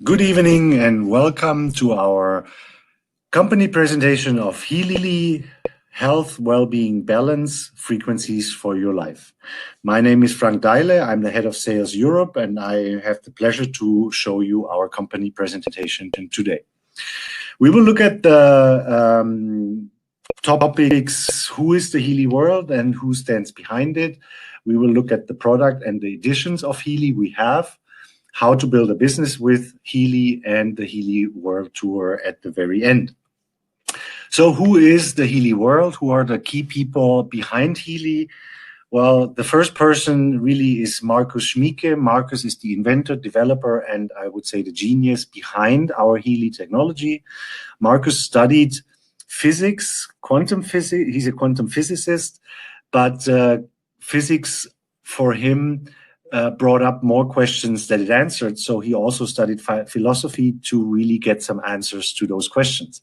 Good evening and welcome to our company presentation of Healy Health, Wellbeing, Balance, Frequencies for Your Life. My name is Frank Deile. I'm the head of Sales Europe, and I have the pleasure to show you our company presentation today. We will look at the topics: who is the Healy world and who stands behind it. We will look at the product and the editions of Healy we have, how to build a business with Healy, and the Healy World Tour at the very end. So who is the Healy world? Who are the key people behind Healy? Well, the first person really is Markus Schmiecke. Markus is the inventor, developer, and I would say the genius behind our Healy technology. Markus studied physics, quantum physics. He's a quantum physicist, but physics for him brought up more questions than it answered. So he also studied philosophy to really get some answers to those questions.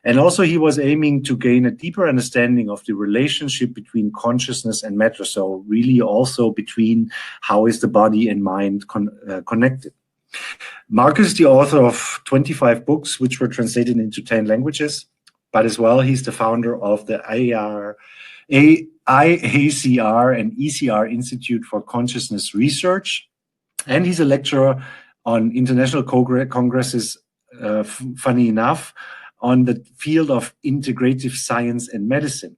And also he was aiming to gain a deeper understanding of the relationship between consciousness and matter. So really also between how is the body and mind connected. Markus is the author of 25 books, which were translated into 10 languages. But as well, he's the founder of the IACR and ECR Institute for Consciousness Research, and he's a lecturer on international congresses, funny enough, on the field of integrative science and medicine.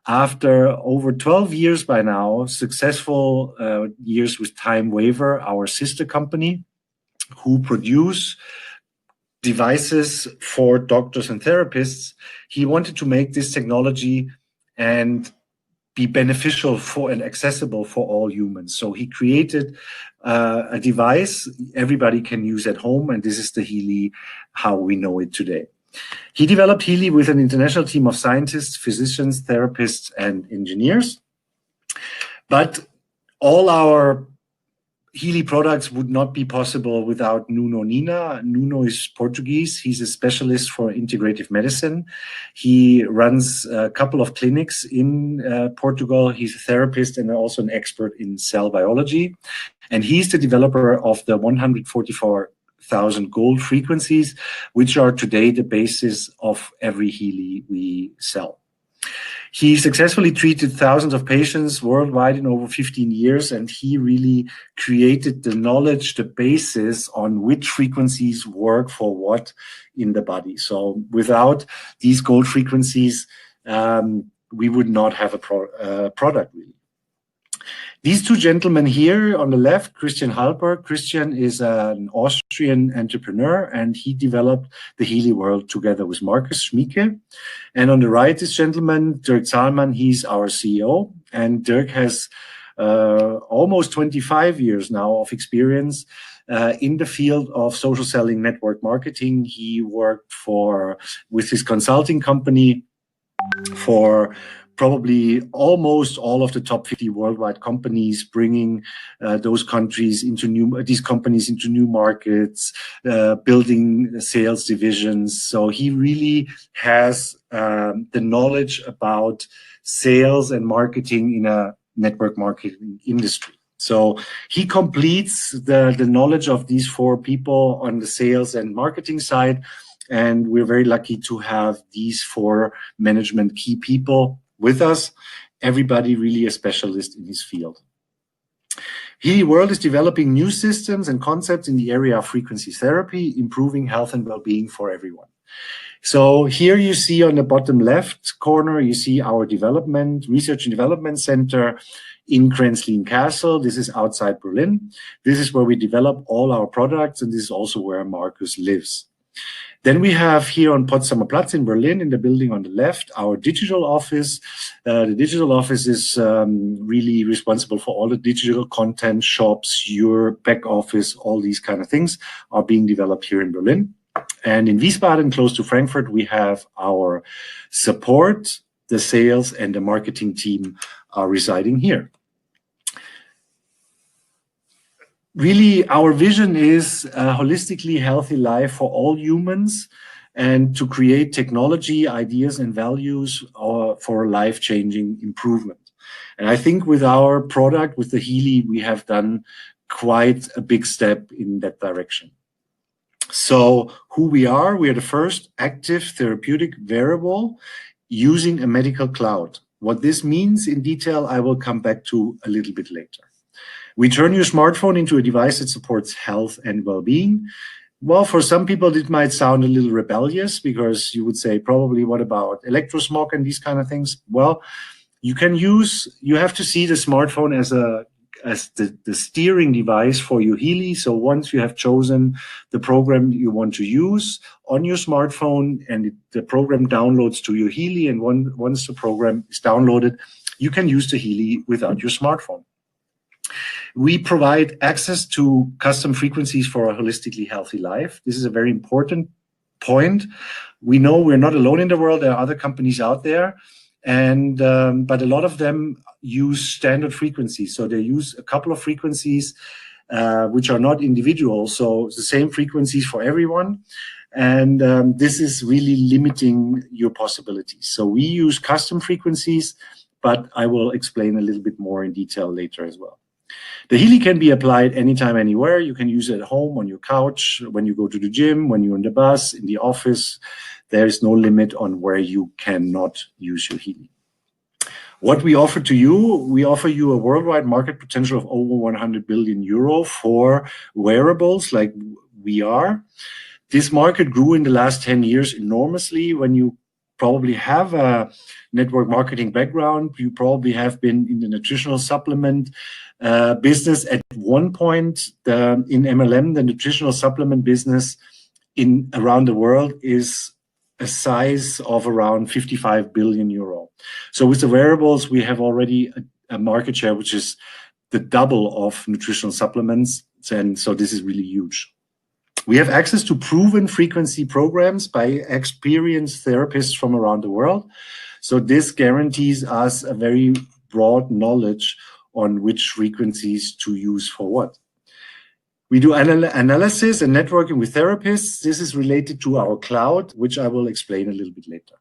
After over 12 years by now, successful years with Time Waver, our sister company, who produce devices for doctors and therapists, he wanted to make this technology and be beneficial for and accessible for all humans. So he created a device everybody can use at home, and this is the Healy, how we know it today. He developed Healy with an international team of scientists, physicians, therapists, and engineers. But all our Healy products would not be possible without Nuno Nina. Nuno is Portuguese. He's a specialist for integrative medicine. He runs a couple of clinics in Portugal. He's a therapist and also an expert in cell biology. And he's the developer of the 144,000 gold frequencies, which are today the basis of every Healy we sell. He successfully treated thousands of patients worldwide in over 15 years, and he really created the knowledge, the basis on which frequencies work for what in the body. So without these gold frequencies, we would not have a product, really. These two gentlemen here on the left, Christian Halper. Christian is an Austrian entrepreneur, and he developed the Healy world together with Markus Schmiecke. And on the right, this gentleman, Dirk Zahlmann, he's our CEO. And Dirk has almost 25 years now of experience in the field of social selling, network marketing. He worked with his consulting company for probably almost all of the top 50 worldwide companies, bringing these companies into new markets, building sales divisions. So he really has the knowledge about sales and marketing in a network marketing industry. So he completes the knowledge of these four people on the sales and marketing side. And we're very lucky to have these four management key people with us, everybody really a specialist in his field. Healy World is developing new systems and concepts in the area of frequency therapy, improving health and well-being for everyone. So here you see on the bottom left corner, you see our research and development center in Kränzlin Castle. This is outside Berlin. This is where we develop all our products, and this is also where Markus lives. Then we have here on Potsdamer Platz in Berlin, in the building on the left, our digital office. The digital office is really responsible for all the digital content, shops, your back office, all these kind of things are being developed here in Berlin. And in Wiesbaden, close to Frankfurt, we have our support, the sales and the marketing team are residing here. Really, our vision is a holistically healthy life for all humans, and to create technology, ideas, and values for life-changing improvement. And I think with our product, with the Healy, we have done quite a big step in that direction. So who we are the first active therapeutic wearable using a medical cloud. What this means in detail, I will come back to a little bit later. We turn your smartphone into a device that supports health and well-being. Well, for some people, it might sound a little rebellious because you would say, probably, what about electrosmog and these kind of things? Well, you have to see the smartphone as the steering device for your Healy. So once you have chosen the program you want to use on your smartphone and the program downloads to your Healy, and once the program is downloaded, you can use the Healy without your smartphone. We provide access to custom frequencies for a holistically healthy life. This is a very important point. We know we're not alone in the world. There are other companies out there, and but a lot of them use standard frequencies. So they use a couple of frequencies which are not individual. So it's the same frequencies for everyone. And this is really limiting your possibilities. So we use custom frequencies, but I will explain a little bit more in detail later as well. The Healy can be applied anytime, anywhere. You can use it at home, on your couch, when you go to the gym, when you're in the bus, in the office. There is no limit on where you cannot use your Healy. What we offer to you, we offer you a worldwide market potential of over 100 billion euro for wearables like we are. This market grew in the last 10 years enormously. When you probably have a network marketing background, you probably have been in the nutritional supplement business at one point. In MLM, the nutritional supplement business around the world is a size of around 55 billion euro. So with the wearables, we have already a market share which is the double of nutritional supplements, and so this is really huge. We have access to proven frequency programs by experienced therapists from around the world. So this guarantees us a very broad knowledge on which frequencies to use for what. We do analysis and networking with therapists. This is related to our cloud, which I will explain a little bit later.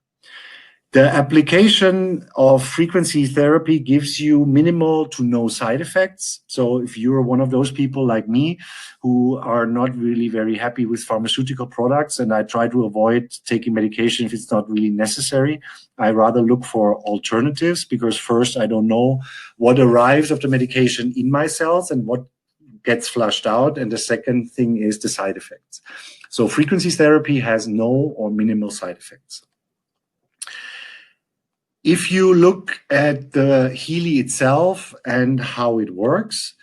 The application of frequency therapy gives you minimal to no side effects. So if you're one of those people like me who are not really very happy with pharmaceutical products, and I try to avoid taking medication if it's not really necessary, I rather look for alternatives, because first, I don't know what arrives of the medication in my cells and what gets flushed out. And the second thing is the side effects. So frequency therapy has no or minimal side effects. If you look at the Healy itself and how it works,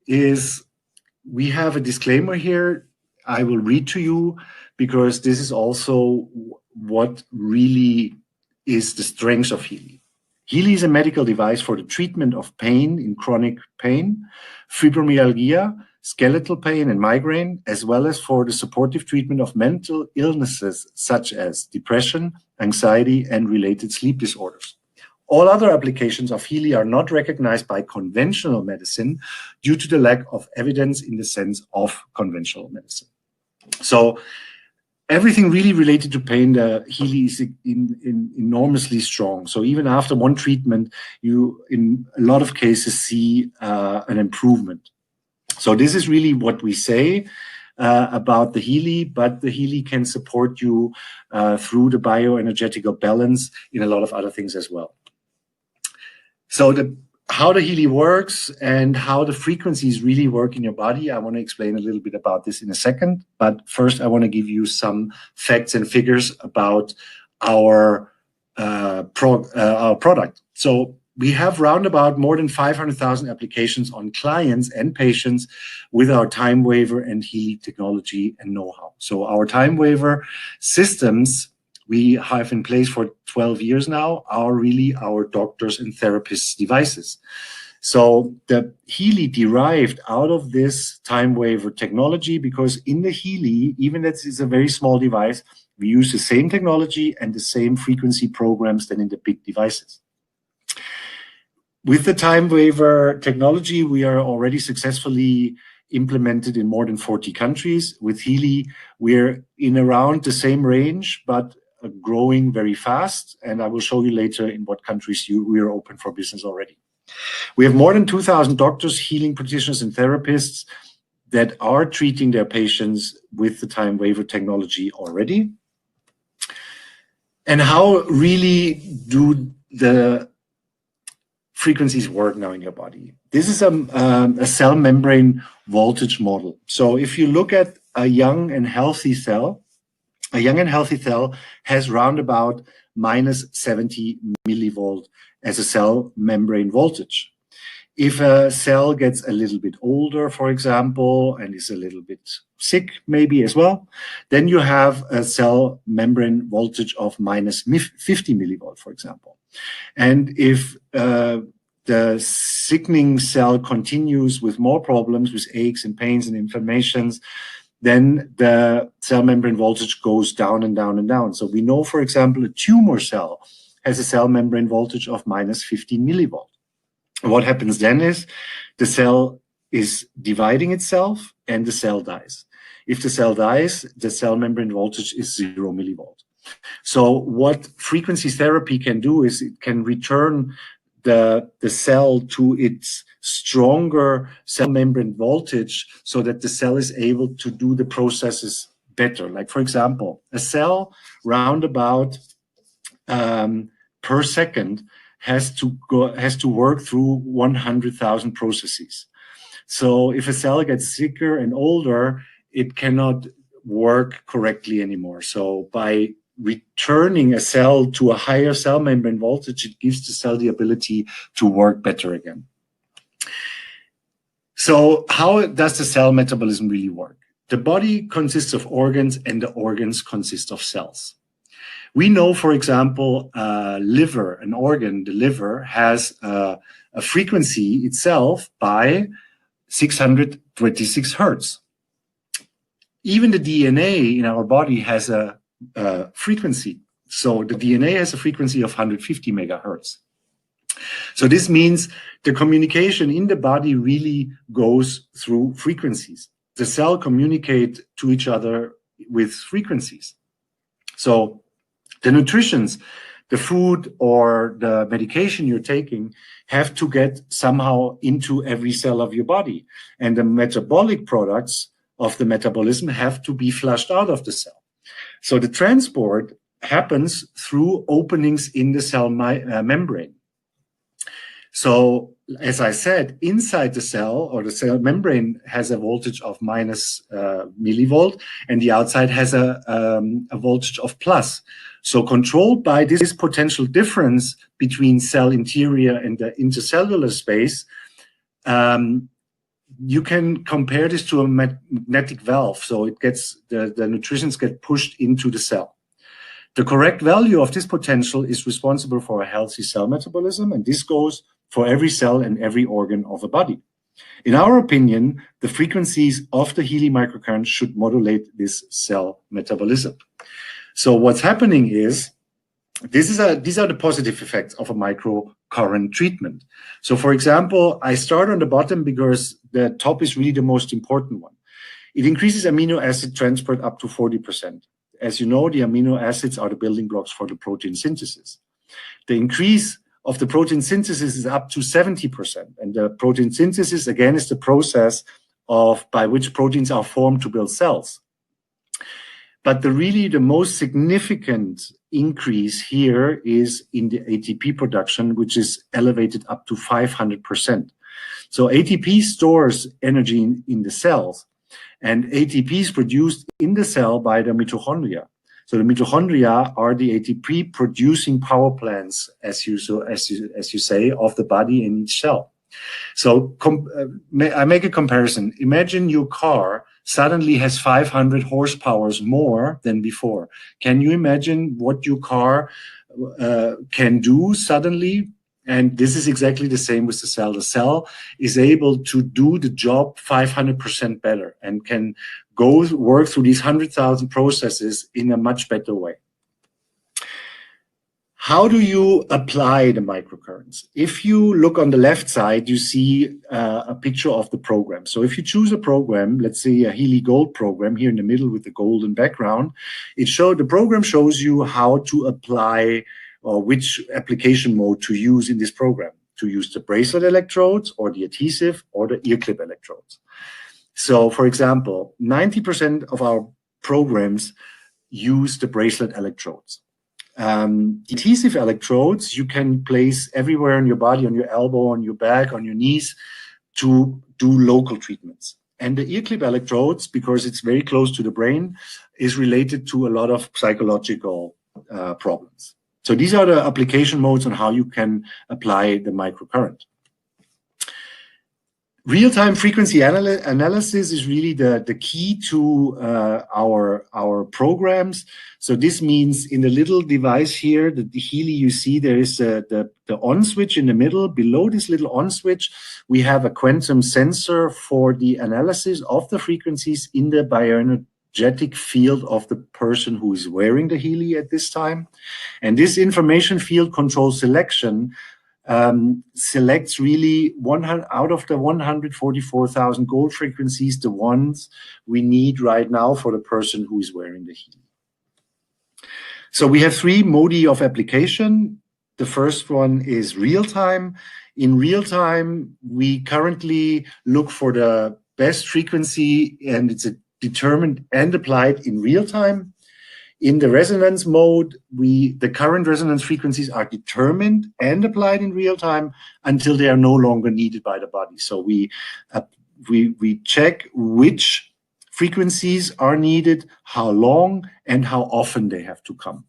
we have a disclaimer here. I will read to you, because this is also what really is the strength of Healy. Healy is a medical device for the treatment of pain in chronic pain, fibromyalgia, skeletal pain and migraine, as well as for the supportive treatment of mental illnesses such as depression, anxiety, and related sleep disorders. All other applications of Healy are not recognized by conventional medicine due to the lack of evidence in the sense of conventional medicine. So everything really related to pain, the Healy is enormously strong. So even after one treatment, you, in a lot of cases, see an improvement. So this is really what we say about the Healy, but the Healy can support you through the bioenergetical balance in a lot of other things as well. So how the Healy works and how the frequencies really work in your body, I want to explain a little bit about this in a second. But first, I want to give you some facts and figures about our product. So we have round about more than 500,000 applications on clients and patients with our time waiver and Healy technology and know-how. So our time waiver systems we have in place for 12 years now are really our doctors and therapists' devices. So the Healy derived out of this time waiver technology, because in the Healy, even that is a very small device, we use the same technology and the same frequency programs than in the big devices. With the time waiver technology, we are already successfully implemented in more than 40 countries. With Healy, we're in around the same range, but growing very fast. And I will show you later in what countries we are open for business already. We have more than 2,000 doctors, healing practitioners, and therapists that are treating their patients with the time waiver technology already. And how really do the frequencies work now in your body? This is a cell membrane voltage model. So if you look at a young and healthy cell has round about minus 70 millivolt as a cell membrane voltage. If a cell gets a little bit older, for example, and is a little bit sick maybe as well, then you have a cell membrane voltage of minus 50 millivolt, for example. And if the sickening cell continues with more problems, with aches and pains and inflammations, then the cell membrane voltage goes down and down and down. So we know, for example, a tumor cell has a cell membrane voltage of minus 15 millivolt. What happens then is the cell is dividing itself and the cell dies. If the cell dies, the cell membrane voltage is 0 millivolt. So what frequency therapy can do is it can return the cell to its stronger cell membrane voltage so that the cell is able to do the processes better. Like, for example, a cell roundabout per second has to work through 100,000 processes. So if a cell gets sicker and older, it cannot work correctly anymore. So by returning a cell to a higher cell membrane voltage, it gives the cell the ability to work better again. So how does the cell metabolism really work? The body consists of organs and the organs consist of cells. We know, for example, liver, an organ, the liver, has a frequency itself by 626 hertz. Even the DNA in our body has a frequency. So the DNA has a frequency of 150 megahertz. So this means the communication in the body really goes through frequencies. The cell communicate to each other with frequencies. So the nutritions, the food or the medication you're taking have to get somehow into every cell of your body. And the metabolic products of the metabolism have to be flushed out of the cell. So the transport happens through openings in the cell membrane. So as I said, inside the cell or the cell membrane has a voltage of minus millivolt, and the outside has a voltage of plus. So controlled by this potential difference between cell interior and the intercellular space, you can compare this to a magnetic valve. So it gets the nutrients get pushed into the cell. The correct value of this potential is responsible for a healthy cell metabolism, and this goes for every cell and every organ of a body. In our opinion, the frequencies of the Healy microcurrent should modulate this cell metabolism. So what's happening is, these are the positive effects of a microcurrent treatment. So for example, I start on the bottom because the top is really the most important one. It increases amino acid transport up to 40%. As you know, the amino acids are the building blocks for the protein synthesis. The increase of the protein synthesis is up to 70%. And the protein synthesis, again, is the process by which proteins are formed to build cells. But the most significant increase here is in the ATP production, which is elevated up to 500%. So ATP stores energy in the cells, and ATP is produced in the cell by the mitochondria. So the mitochondria are the ATP producing power plants, as you say, of the body in each cell. So I make a comparison. Imagine your car suddenly has 500 horsepower more than before. Can you imagine what your car can do suddenly? And this is exactly the same with the cell. The cell is able to do the job 500% better and can work through these 100,000 processes in a much better way. How do you apply the microcurrents? If you look on the left side, you see a picture of the program. So if you choose a program, let's say a Healy Gold program here in the middle with the golden background, the program shows you how to apply or which application mode to use in this program, to use the bracelet electrodes or the adhesive or the ear clip electrodes. So, for example, 90% of our programs use the bracelet electrodes. Adhesive electrodes you can place everywhere on your body, on your elbow, on your back, on your knees, to do local treatments. And the ear clip electrodes, because it's very close to the brain, is related to a lot of psychological problems. So these are the application modes on how you can apply the microcurrent. Real-time frequency analysis is really the key to our programs. So this means in the little device here, the Healy, you see there is the on switch in the middle. Below this little on switch, we have a quantum sensor for the analysis of the frequencies in the bioenergetic field of the person who is wearing the Healy at this time. And this information field control selection selects really 100 out of the 144,000 gold frequencies, the ones we need right now for the person who is wearing the Healy. So we have three modi of application. The first one is real time. In real time, we currently look for the best frequency, and it's determined and applied in real time. In the resonance mode, the current resonance frequencies are determined and applied in real time until they are no longer needed by the body. So we check which frequencies are needed, how long, and how often they have to come.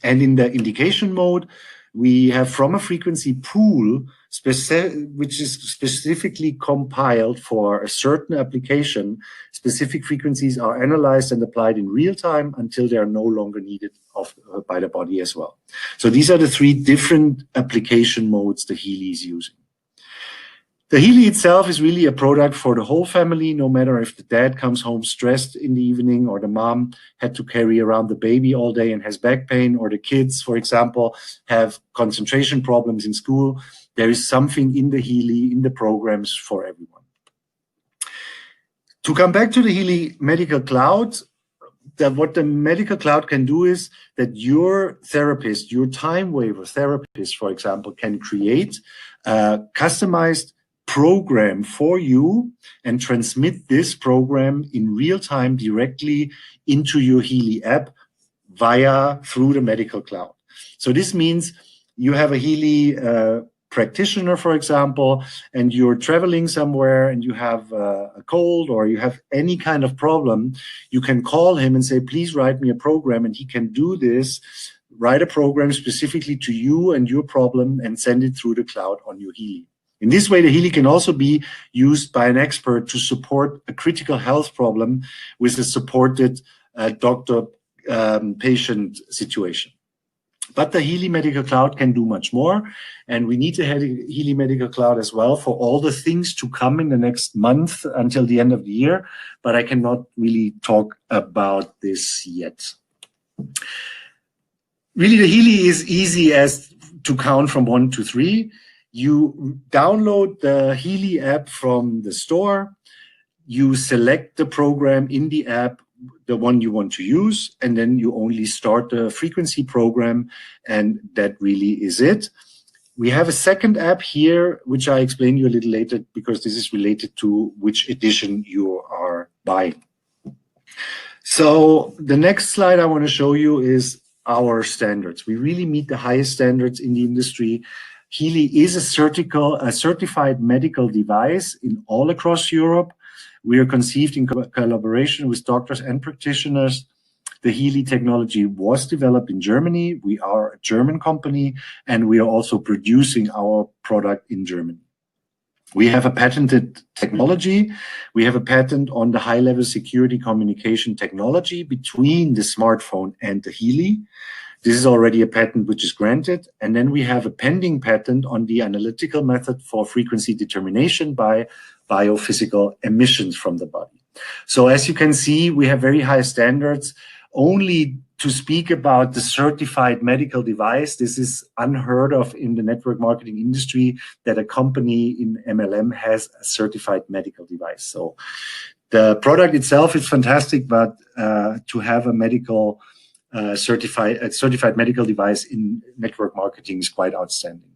And in the indication mode, we have from a frequency pool, which is specifically compiled for a certain application. Specific frequencies are analyzed and applied in real time until they are no longer needed by the body as well. So these are the three different application modes the Healy is using. The Healy itself is really a product for the whole family, no matter if the dad comes home stressed in the evening, or the mom had to carry around the baby all day and has back pain, or the kids, for example, have concentration problems in school. There is something in the Healy, in the programs for everyone. To come back to the Healy Medical Cloud, what the Medical Cloud can do is that your therapist, your time waiver therapist, for example, can create a customized program for you and transmit this program in real time directly into your Healy app through the Medical Cloud. So this means you have a Healy practitioner, for example, and you're traveling somewhere and you have a cold or you have any kind of problem, you can call him and say, please write me a program, and he can do this, write a program specifically to you and your problem and send it through the cloud on your Healy. In this way, the Healy can also be used by an expert to support a critical health problem with a supported doctor-patient situation. But the Healy Medical Cloud can do much more, and we need to have a Healy Medical Cloud as well for all the things to come in the next month until the end of the year, but I cannot really talk about this yet. Really, the Healy is easy as to count from 1 to 3. You download the Healy app from the store, you select the program in the app, the one you want to use, and then you only start the frequency program, and that really is it. We have a second app here, which I explain you a little later, because this is related to which edition you are buying. So the next slide I want to show you is our standards. We really meet the highest standards in the industry. Healy is a certified medical device in all across Europe. We are conceived in collaboration with doctors and practitioners. The Healy technology was developed in Germany. We are a German company, and we are also producing our product in Germany. We have a patented technology. We have a patent on the high-level security communication technology between the smartphone and the Healy. This is already a patent which is granted. And then we have a pending patent on the analytical method for frequency determination by biophysical emissions from the body. So as you can see, we have very high standards. Only to speak about the certified medical device, this is unheard of in the network marketing industry, that a company in MLM has a certified medical device. So the product itself is fantastic, but to have a medical certified medical device in network marketing is quite outstanding.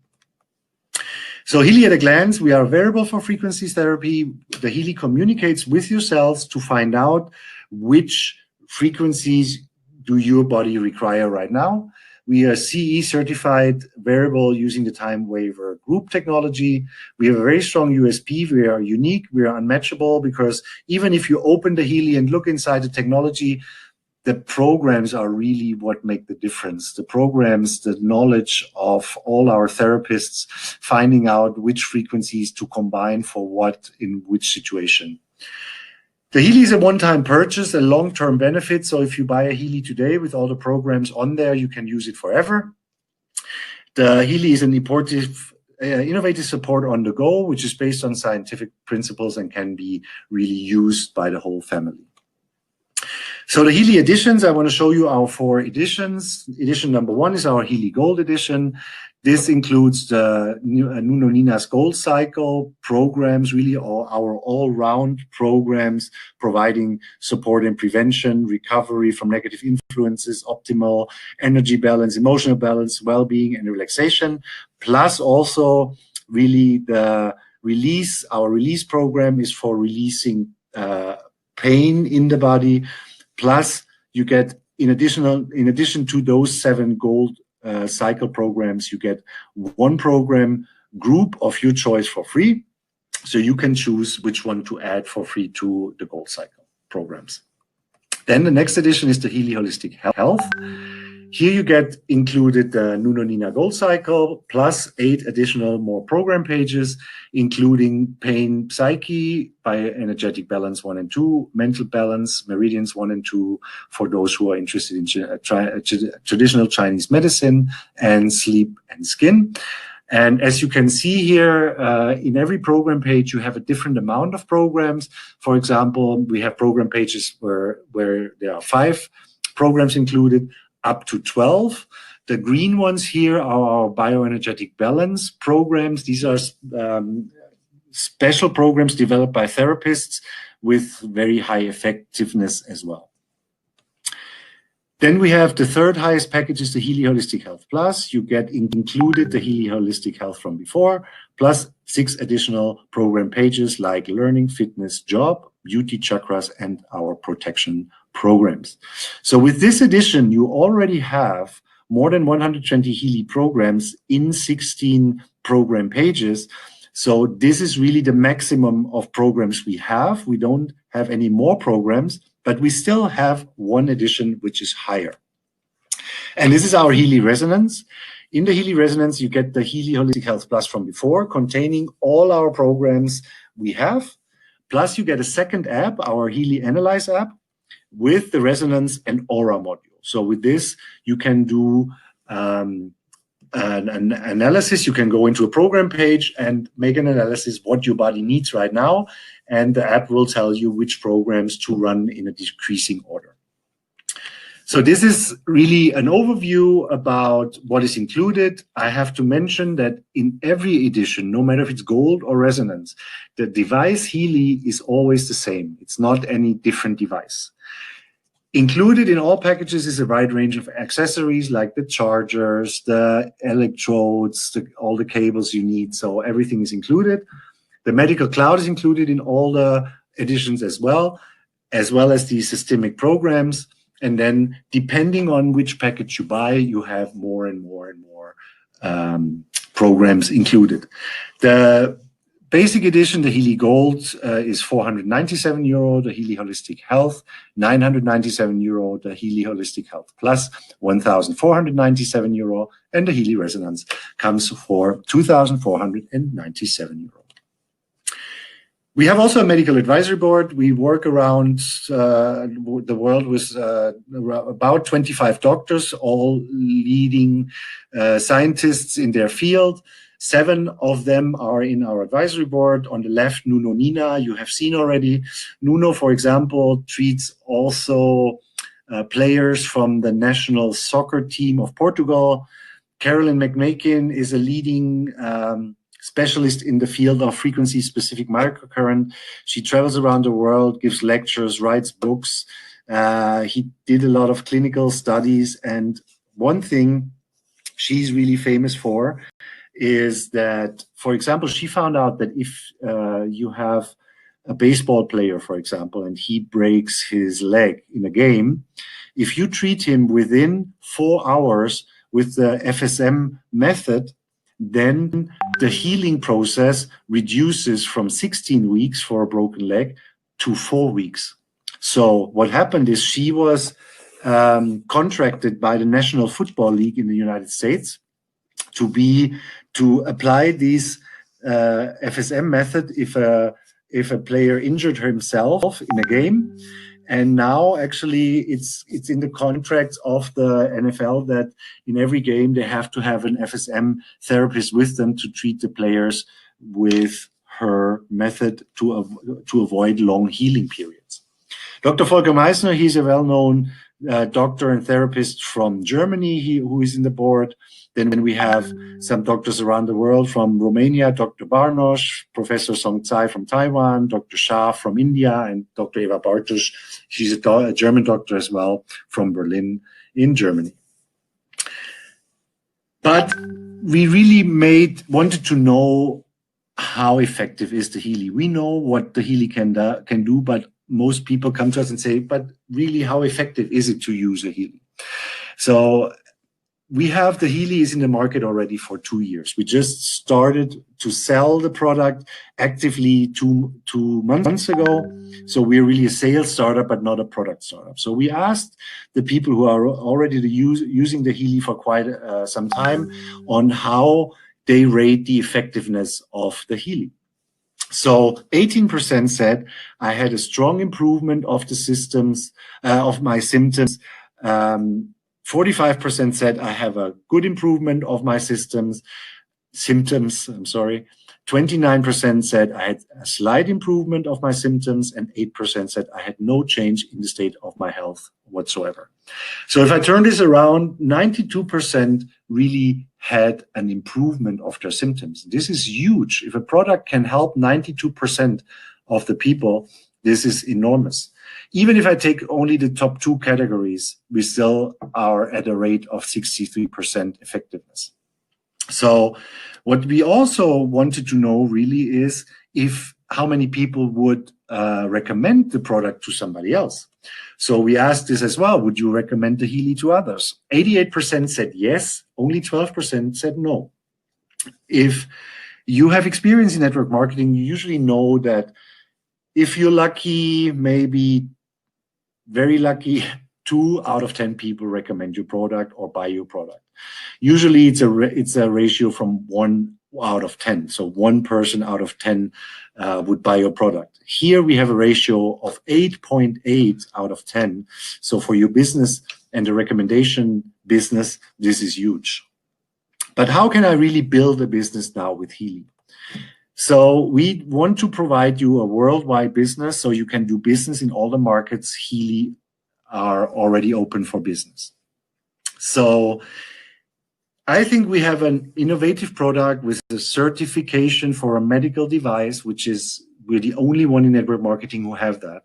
So Healy at a glance, we are variable for frequencies therapy. The Healy communicates with your cells to find out which frequencies do your body require right now. We are CE certified variable using the time waiver group technology. We have a very strong USP. We are unique. We are unmatchable because even if you open the Healy and look inside the technology, the programs are really what make the difference. The programs, the knowledge of all our therapists, finding out which frequencies to combine for what in which situation. The Healy is a one-time purchase, a long-term benefit. So if you buy a Healy today with all the programs on there, you can use it forever. The Healy is an innovative support on the go, which is based on scientific principles and can be really used by the whole family. So the Healy editions, I want to show you our 4 editions. Edition number 1 is our Healy Gold edition. This includes the Nuno Nina's Gold Cycle programs, really our all-round programs, providing support and prevention, recovery from negative influences, optimal energy balance, emotional balance, well-being, and relaxation, plus also really the release. Our release program is for releasing pain in the body. Plus, you get, in addition to those 7 gold cycle programs, you get 1 program group of your choice for free. So you can choose which one to add for free to the gold cycle programs. Then the next edition is the Healy Holistic Health. Here you get included the Nuno Nina Gold Cycle plus 8 additional more program pages, including Pain Psyche, Bioenergetic Balance 1 and 2, Mental Balance, Meridians 1 and 2 for those who are interested in traditional Chinese medicine, and Sleep and Skin. And as you can see here, in every program page, you have a different amount of programs. For example, we have program pages where there are 5 programs included, up to 12. The green ones here are our bioenergetic balance programs. These are special programs developed by therapists with very high effectiveness as well. Then we have the third highest package is the Healy Holistic Health Plus. You get included the Healy Holistic Health from before, plus 6 additional program pages like learning, fitness, job, beauty, chakras, and our protection programs. So with this edition, you already have more than 120 Healy programs in 16 program pages. So this is really the maximum of programs we have. We don't have any more programs, but we still have 1 edition which is higher. And this is our Healy Resonance. In the Healy Resonance, you get the Healy Holistic Health Plus from before, containing all our programs we have. Plus you get a second app, our Healy Analyze app, with the Resonance and Aura module. So with this, you can do an analysis. You can go into a program page and make an analysis what your body needs right now, and the app will tell you which programs to run in a decreasing order. So this is really an overview about what is included. I have to mention that in every edition, no matter if it's gold or resonance, the device Healy is always the same. It's not any different device. Included in all packages is a wide range of accessories like the chargers, the electrodes, all the cables you need. So everything is included. The medical cloud is included in all the editions as well as the systemic programs. And then depending on which package you buy, you have more and more and more programs included. The basic edition, the Healy Gold, is €497. The Healy Holistic Health, €997. The Healy Holistic Health Plus, €1,497. And the Healy Resonance comes for €2,497. We have also a medical advisory board. We work around the world with about 25 doctors, all leading scientists in their field. 7 of them are in our advisory board. On the left, Nuno Nina, you have seen already. Nuno, for example, treats also players from the national soccer team of Portugal. Carolyn McMakin is a leading specialist in the field of frequency-specific microcurrent. She travels around the world, gives lectures, writes books. He did a lot of clinical studies. And one thing she's really famous for is that, for example, she found out that if you have a baseball player, for example, and he breaks his leg in a game, if you treat him within 4 hours with the FSM method, then the healing process reduces from 16 weeks for a broken leg to 4 weeks. So what happened is she was contracted by the National Football League in the United States to apply this FSM method if a player injured himself in a game. And now actually it's in the contracts of the NFL that in every game they have to have an FSM therapist with them to treat the players with her method to avoid long healing periods. Dr. Volker Meissner, he's a well-known doctor and therapist from Germany who is in the board. Then we have some doctors around the world from Romania, Dr. Barnos, Professor Song Tsai from Taiwan, Dr. Shah from India, and Dr. Eva Bartosch. She's a German doctor as well from Berlin in Germany. But we really wanted to know how effective is the Healy. We know what the Healy can do, but most people come to us and say, but really, how effective is it to use a Healy? So we have the Healy is in the market already for 2 years. We just started to sell the product actively two months ago. So we're really a sales startup, but not a product startup. So we asked the people who are already using the Healy for quite some time on how they rate the effectiveness of the Healy. So 18% said I had a strong improvement of the systems, of my symptoms. 45% said I have a good improvement of my symptoms. 29% said I had a slight improvement of my symptoms, and 8% said I had no change in the state of my health whatsoever. So if I turn this around, 92% really had an improvement of their symptoms. This is huge. If a product can help 92% of the people, this is enormous. Even if I take only the top 2 categories, we still are at a rate of 63% effectiveness. So what we also wanted to know really is how many people would recommend the product to somebody else. So we asked this as well, would you recommend the Healy to others? 88% said yes, only 12% said no. If you have experience in network marketing, you usually know that if you're lucky, maybe very lucky, 2 out of 10 people recommend your product or buy your product. Usually it's a ratio from 1 out of 10. So 1 person out of 10 would buy your product. Here we have a ratio of 8.8 out of 10. So for your business and the recommendation business, this is huge. But how can I really build a business now with Healy? So we want to provide you a worldwide business so you can do business in all the markets Healy are already open for business. So I think we have an innovative product with a certification for a medical device, we're the only one in network marketing who have that.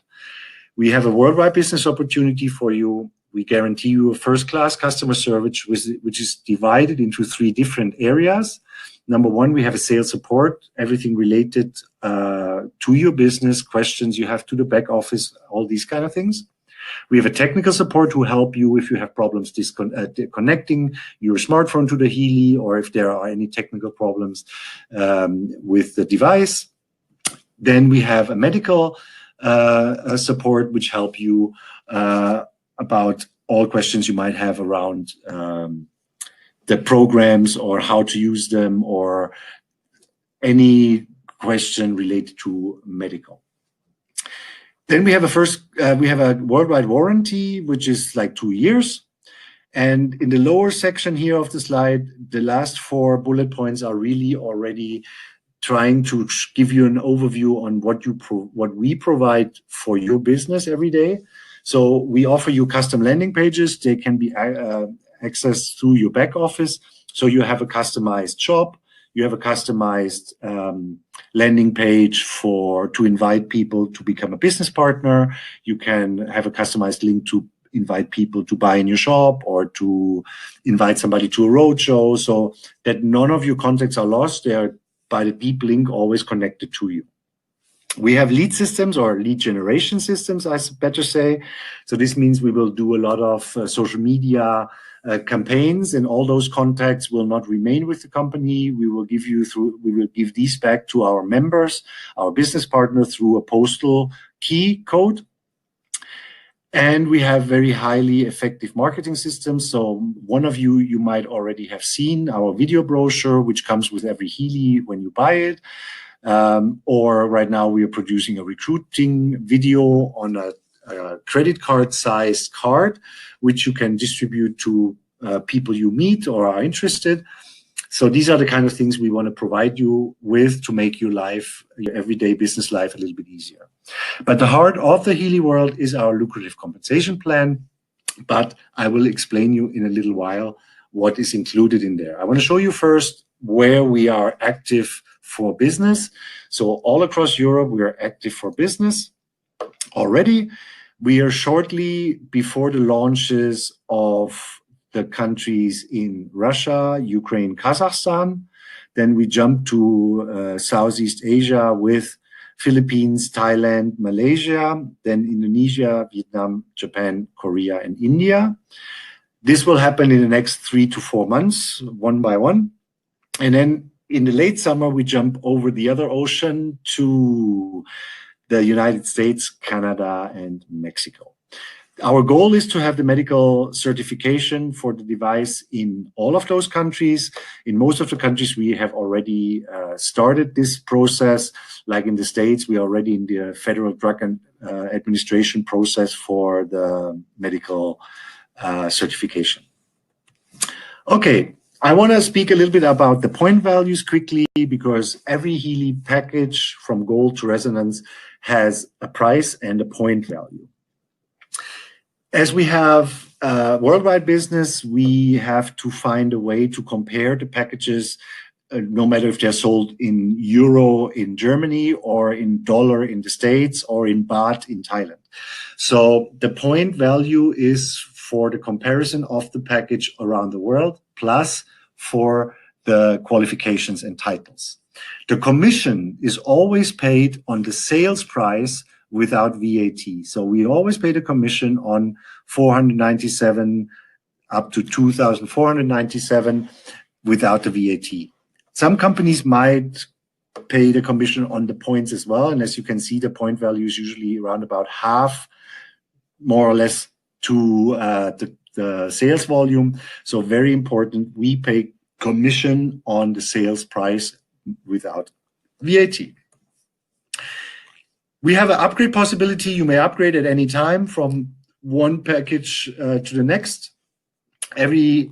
We have a worldwide business opportunity for you. We guarantee you a first-class customer service, which is divided into 3 different areas. Number 1, we have a sales support, everything related to your business, questions you have to the back office, all these kind of things. We have a technical support to help you if you have problems connecting your smartphone to the Healy, or if there are any technical problems with the device. Then we have a medical support, which help you about all questions you might have around the programs or how to use them, or any question related to medical. Then we have a worldwide warranty, which is like 2 years. And in the lower section here of the slide, the last 4 bullet points are really already trying to give you an overview on what we provide for your business every day. So we offer you custom landing pages. They can be accessed through your back office. So you have a customized shop. You have a customized landing page to invite people to become a business partner. You can have a customized link to invite people to buy in your shop or to invite somebody to a roadshow, so that none of your contacts are lost. They are, by the deep link, always connected to you. We have lead systems, or lead generation systems, I better say. So this means we will do a lot of social media campaigns, and all those contacts will not remain with the company. We will give these back to our members, our business partner, through a postal key code. And we have very highly effective marketing systems. So one of you might already have seen our video brochure, which comes with every Healy when you buy it. Or right now we are producing a recruiting video on a credit card sized card, which you can distribute to people you meet or are interested. So these are the kind of things we want to provide you with to make your life, your everyday business life, a little bit easier. But the heart of the Healy world is our lucrative compensation plan. But I will explain you in a little while what is included in there. I want to show you first where we are active for business. So all across Europe, we are active for business already. We are shortly before the launches of the countries in Russia, Ukraine, Kazakhstan. Then we jump to Southeast Asia with Philippines, Thailand, Malaysia, then Indonesia, Vietnam, Japan, Korea, and India. This will happen in the next 3 to 4 months, one by one. And then in the late summer, we jump over the other ocean to the United States, Canada, and Mexico. Our goal is to have the medical certification for the device in all of those countries. In most of the countries, we have already started this process. Like in the States, we are already in the Federal Drug Administration process for the medical certification. Okay, I want to speak a little bit about the point values quickly, because every Healy package from gold to resonance has a price and a point value. As we have worldwide business, we have to find a way to compare the packages, no matter if they're sold in euro in Germany or in dollar in the States or in baht in Thailand. So the point value is for the comparison of the package around the world, plus for the qualifications and titles. The commission is always paid on the sales price without VAT. So we always pay the commission on 497 up to 2,497 without the VAT. Some companies might pay the commission on the points as well. And as you can see, the point value is usually around about half, more or less, to the sales volume. So very important, we pay commission on the sales price without VAT. We have an upgrade possibility. You may upgrade at any time from one package to the next. Every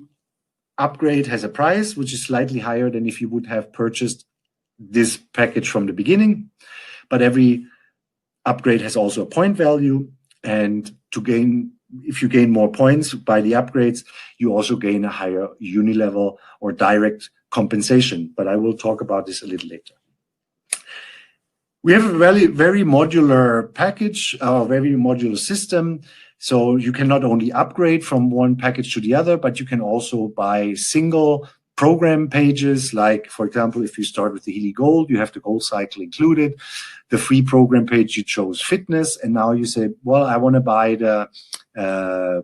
upgrade has a price, which is slightly higher than if you would have purchased this package from the beginning. But every upgrade has also a point value. And if you gain more points by the upgrades, you also gain a higher unilevel or direct compensation. But I will talk about this a little later. We have a very modular package, a very modular system. So you can not only upgrade from one package to the other, but you can also buy single program pages. Like, for example, if you start with the Healy Gold, you have the Gold cycle included. The free program page, you chose fitness. And now you say, well, I want to buy the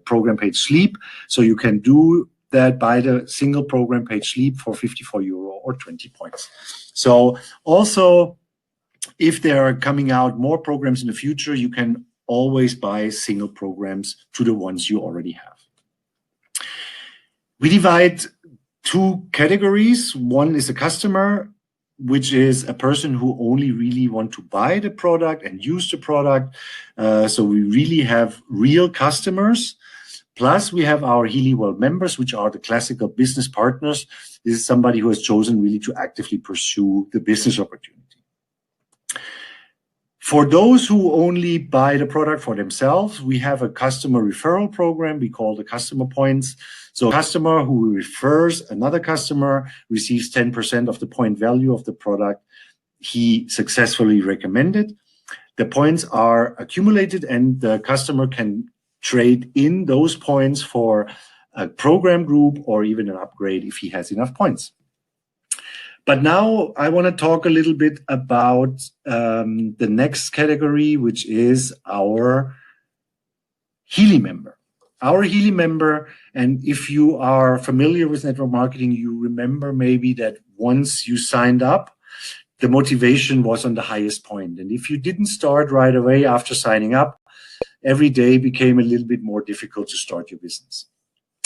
program page sleep. So you can do that, buy the single program page sleep for €54 or 20 points. So also, if there are coming out more programs in the future, you can always buy single programs to the ones you already have. We divide two categories. One is a customer, which is a person who only really want to buy the product and use the product. So we really have real customers. Plus, we have our Healy World members, which are the classical business partners. This is somebody who has chosen really to actively pursue the business opportunity. For those who only buy the product for themselves, we have a customer referral program we call the customer points. So a customer who refers another customer receives 10% of the point value of the product he successfully recommended. The points are accumulated and the customer can trade in those points for a program group or even an upgrade if he has enough points. But now I want to talk a little bit about the next category, which is our Healy member. Our Healy member, and if you are familiar with network marketing, you remember maybe that once you signed up, the motivation was on the highest point. And if you didn't start right away after signing up, every day became a little bit more difficult to start your business.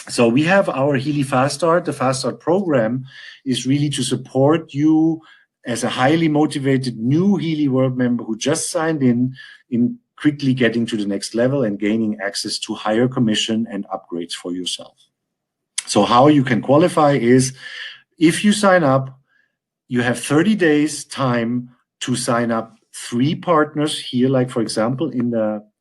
So we have our Healy Fast Start. The Fast Start program is really to support you as a highly motivated new Healy World member who just signed in quickly getting to the next level and gaining access to higher commission and upgrades for yourself. So how you can qualify is, if you sign up, you have 30 days time to sign up 3 partners here. Like, for example, in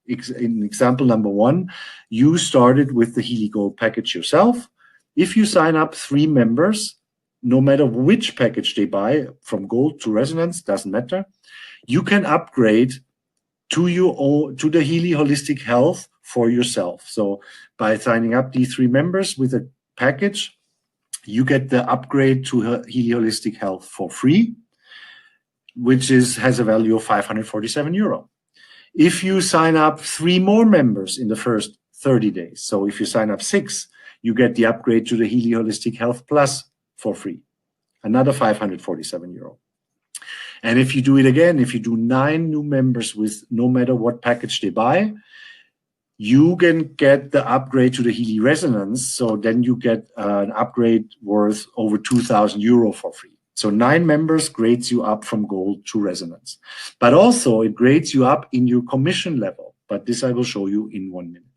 example number 1, you started with the Healy Gold package yourself. If you sign up 3 members, no matter which package they buy, from Gold to Resonance, doesn't matter, you can upgrade to the Healy Holistic Health for yourself. So by signing up these 3 members with a package, you get the upgrade to Healy Holistic Health for free, which has a value of 547 euro. If you sign up 3 more members in the first 30 days, so if you sign up 6, you get the upgrade to the Healy Holistic Health Plus for free, another 547 euro. And if you do it again, if you do 9 new members with no matter what package they buy, you can get the upgrade to the Healy Resonance. So then you get an upgrade worth over 2,000 euro for free. So 9 members grades you up from Gold to Resonance. But also it grades you up in your commission level. But this I will show you in 1 minute.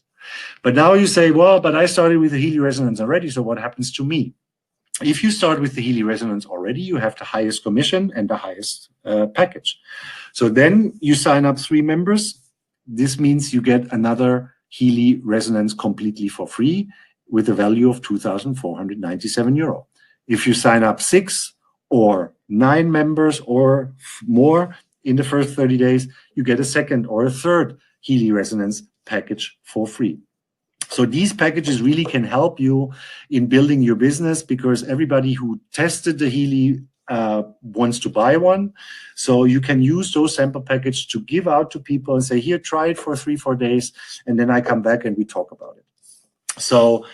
But now you say, well, but I started with the Healy Resonance already, so what happens to me? If you start with the Healy Resonance already, you have the highest commission and the highest package. So then you sign up 3 members. This means you get another Healy Resonance completely for free with a value of 2,497 euro. If you sign up 6 or 9 members or more in the first 30 days, you get a second or a third Healy Resonance package for free. So these packages really can help you in building your business, because everybody who tested the Healy wants to buy one. So you can use those sample packages to give out to people and say, here, try it for 3-4 days, and then I come back and we talk about it. So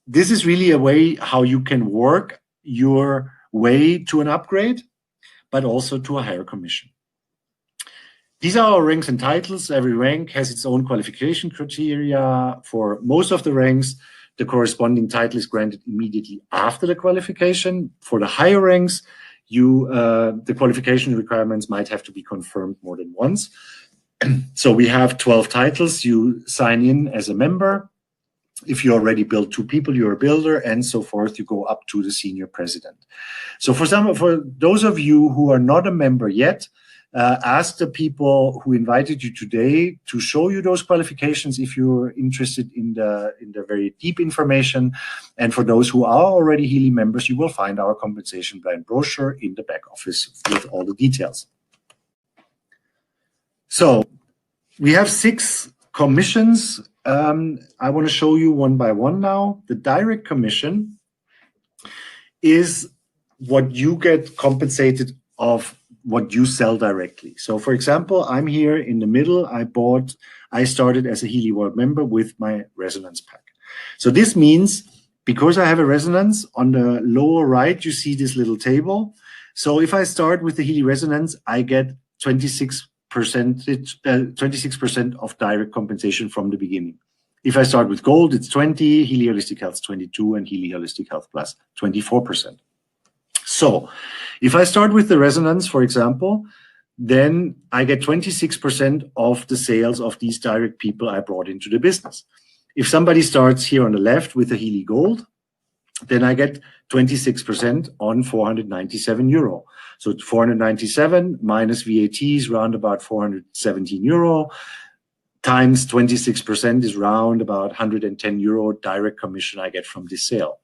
this is really a way how you can work your way to an upgrade, but also to a higher commission. These are our ranks and titles. Every rank has its own qualification criteria. For most of the ranks, the corresponding title is granted immediately after the qualification. For the higher ranks, the qualification requirements might have to be confirmed more than once. So we have 12 titles. You sign in as a member. If you already build 2 people, you're a builder, and so forth. You go up to the senior president. So for those of you who are not a member yet, ask the people who invited you today to show you those qualifications if you're interested in the very deep information. And for those who are already Healy members, you will find our compensation plan brochure in the back office with all the details. So we have 6 commissions. I want to show you one by one now. The direct commission is what you get compensated of what you sell directly. So for example, I'm here in the middle. I started as a Healy World member with my Resonance pack. So this means, because I have a Resonance, on the lower right, you see this little table. So if I start with the Healy Resonance, I get 26% of direct compensation from the beginning. If I start with Gold, it's 20, Healy Holistic Health 22, and Healy Holistic Health Plus 24%. So if I start with the Resonance, for example, then I get 26% of the sales of these direct people I brought into the business. If somebody starts here on the left with the Healy Gold, then I get 26% on 497 euro. So 497 minus VAT is round about 417 euro, times 26% is round about 110 euro direct commission I get from this sale.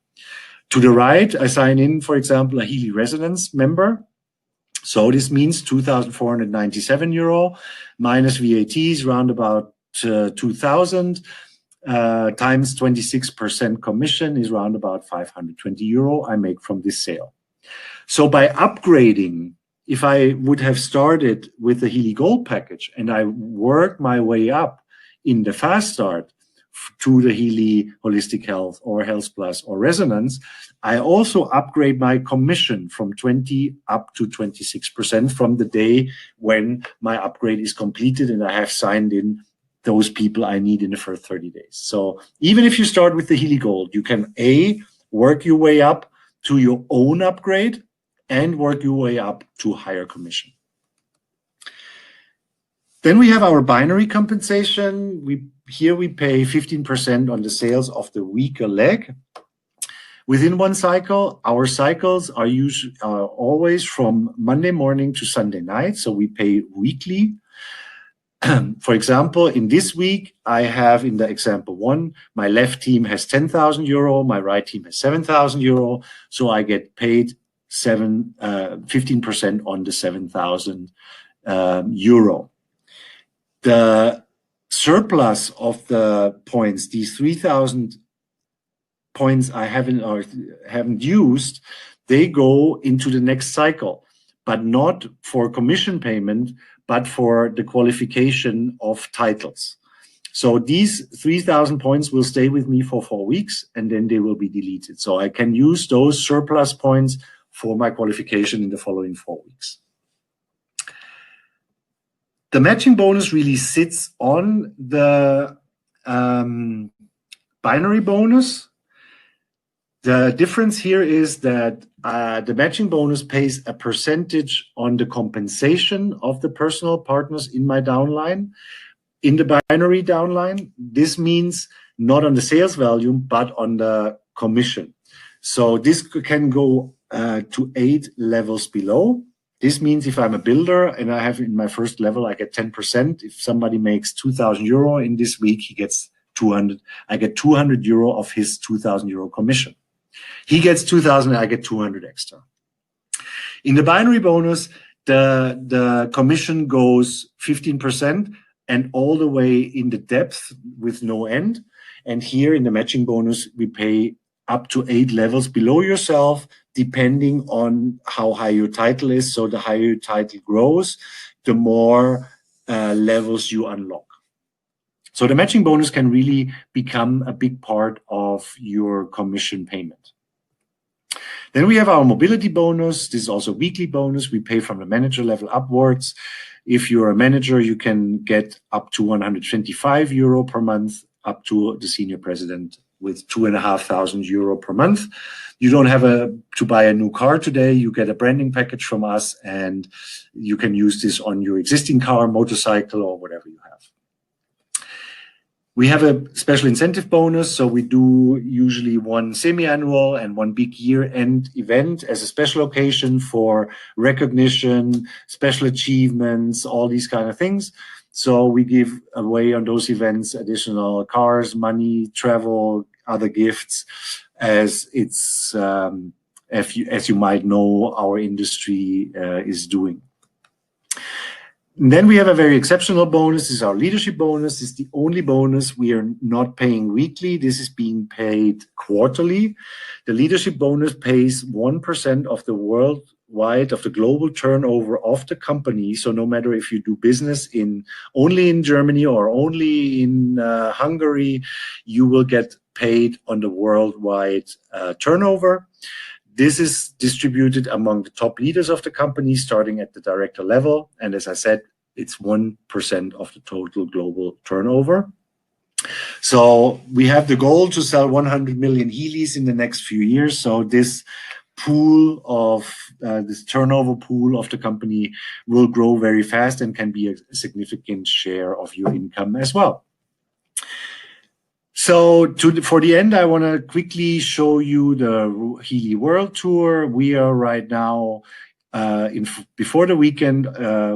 To the right, I sign in, for example, a Healy Resonance member. So this means 2,497 euro minus VAT is round about 2,000 times 26% commission is around about 520 euro I make from this sale. So by upgrading, if I would have started with the Healy Gold package and I work my way up in the fast start to the Healy Holistic Health or Health Plus or Resonance, I also upgrade my commission from 20 up to 26% from the day when my upgrade is completed and I have signed in those people I need in the first 30 days. So even if you start with the Healy Gold, you can work your way up to your own upgrade and work your way up to higher commission. Then we have our binary compensation. Here we pay 15% on the sales of the weaker leg. Within one cycle, our cycles are always from Monday morning to Sunday night, so we pay weekly. For example, in this week, I have in the example 1, my left team has 10,000 euro, my right team has 7,000 euro, so I get paid 15% on the 7,000 euro. The surplus of the points, these 3,000 points I haven't used, they go into the next cycle, but not for commission payment, but for the qualification of titles. So these 3,000 points will stay with me for 4 weeks and then they will be deleted. So I can use those surplus points for my qualification in the following 4 weeks. The matching bonus really sits on the binary bonus. The difference here is that the matching bonus pays a percentage on the compensation of the personal partners in my downline. In the binary downline, this means not on the sales volume, but on the commission. So this can go to 8 levels below. This means if I'm a builder and I have in my first level, I get 10%. If somebody makes 2,000 euro in this week, he gets 200. I get 200 euro of his 2,000 euro commission. He gets 2,000, I get 200 extra. In the binary bonus, the commission goes 15% and all the way in the depth with no end. And here in the matching bonus, we pay up to 8 levels below yourself, depending on how high your title is. So the higher your title grows, the more levels you unlock. So the matching bonus can really become a big part of your commission payment. Then we have our mobility bonus. This is also a weekly bonus. We pay from the manager level upwards. If you're a manager, you can get up to 125 euro per month, up to the senior president with 2,500 euro per month. You don't have to buy a new car today. You get a branding package from us and you can use this on your existing car, motorcycle, or whatever you have. We have a special incentive bonus. So we do usually one semi-annual and one big year-end event as a special occasion for recognition, special achievements, all these kind of things. So we give away on those events additional cars, money, travel, other gifts, as it's as you might know, our industry is doing. And then we have a very exceptional bonus. This is our leadership bonus. It's the only bonus we are not paying weekly. This is being paid quarterly. The leadership bonus pays 1% of the worldwide, of the global turnover of the company. So no matter if you do business only in Germany or only in Hungary, you will get paid on the worldwide turnover. This is distributed among the top leaders of the company, starting at the director level. And as I said, it's 1% of the total global turnover. So we have the goal to sell 100 million Healys in the next few years. So this pool of this turnover pool of the company will grow very fast and can be a significant share of your income as well. So for the end, I want to quickly show you the Healy World Tour. We are right now before the weekend.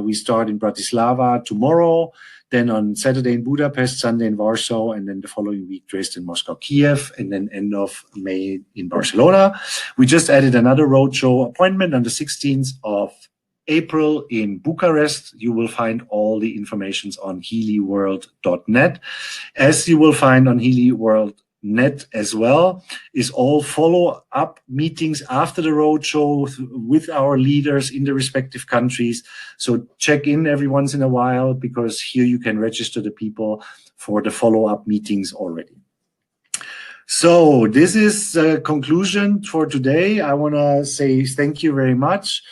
We start in Bratislava tomorrow, then on Saturday in Budapest, Sunday in Warsaw, and then the following week Dresden, Moscow, Kiev, and then end of May in Barcelona. We just added another roadshow appointment on the 16th of April in Bucharest. You will find all the informations on healyworld.net. As you will find on healyworld.net as well, is all follow-up meetings after the roadshow with our leaders in the respective countries. So check in every once in a while, because here you can register the people for the follow-up meetings already. So this is the conclusion for today. I want to say thank you very much.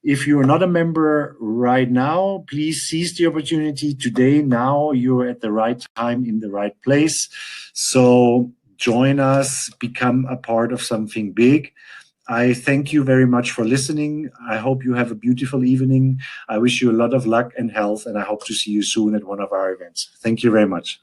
If you are not a member right now, please seize the opportunity today. Now you're at the right time in the right place. So join us, become a part of something big. I thank you very much for listening. I hope you have a beautiful evening. I wish you a lot of luck and health, and I hope to see you soon at one of our events. Thank you very much.